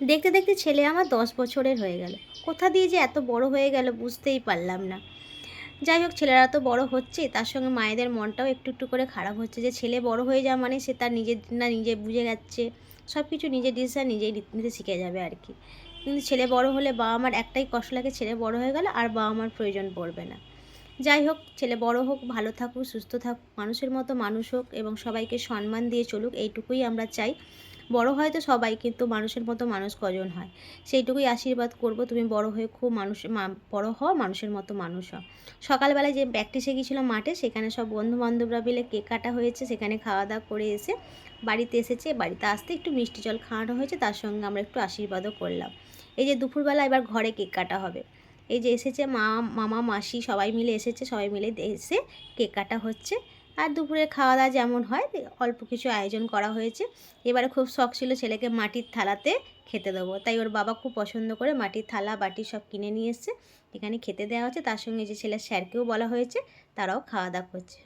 দেখতে দেখতে ছেলে আমার 10 বছরের হয়ে গেল। কোথা দিয়ে যে এত বড় হয়ে গেল বুঝতেই পারলাম না। যাই হোক, ছেলেরা তো বড় হচ্ছে, তার সঙ্গে মায়েদের মনটাও একটু একটু করে খারাপ হচ্ছে যে ছেলে বড় হয়ে যাওয়া মানে সে তার নিজের না নিজে বুঝে যাচ্ছে, সব কিছু নিজের ডিসিশন নিজেই নিতে শিখে যাবে আর কি। কিন্তু ছেলে বড় হলে বাবা মার একটাই কষ্ট লাগে, ছেলে বড় হয়ে গেলে আর বাবা মার প্রয়োজন পড়বে না। যাই হোক, ছেলে বড় হোক, ভালো থাকুক, সুস্থ থাকুক, মানুষের মতো মানুষ হোক এবং সবাইকে সম্মান দিয়ে চলুক, এইটুকুই আমরা চাই। বড় হয় তো সবাই, কিন্তু মানুষের মতো মানুষ কজন হয়, সেইটুকুই আশীর্বাদ করব। তুমি বড় হয়ে খুব বড় হও, মানুষের মতো মানুষ হও। সকালবেলায় যে প্র্যাকটিসে গিয়েছিলাম মাঠে, সেখানে সব বন্ধুবান্ধবরা মিলে কেক কাটা হয়েছে, সেখানে খাওয়া দাওয়া করে এসে বাড়িতে এসেছে। বাড়িতে আসতে একটু মিষ্টি জল খাওয়ানো হয়েছে, তার সঙ্গে আমরা একটু আশীর্বাদও করলাম। এই যে দুপুরবেলা এবার ঘরে কেক কাটা হবে। এই যে এসেছে মামা মাসি সবাই মিলে এসেছে, সবাই মিলে এসে কেক কাটা হচ্ছে। আর দুপুরে খাওয়া দাওয়া যেমন হয় অল্প কিছু আয়োজন করা হয়েছে। এবারে খুব শখ ছিল ছেলেকে মাটির থালাতে খেতে দেবো, তাই ওর বাবা খুব পছন্দ করে মাটির থালা বাটি সব কিনে নিয়ে এসছে, এখানে খেতে দেওয়া হচ্ছে। তার সঙ্গে যে ছেলের স্যারকেও বলা হয়েছে, তারাও খাওয়া দাওয়া করছে।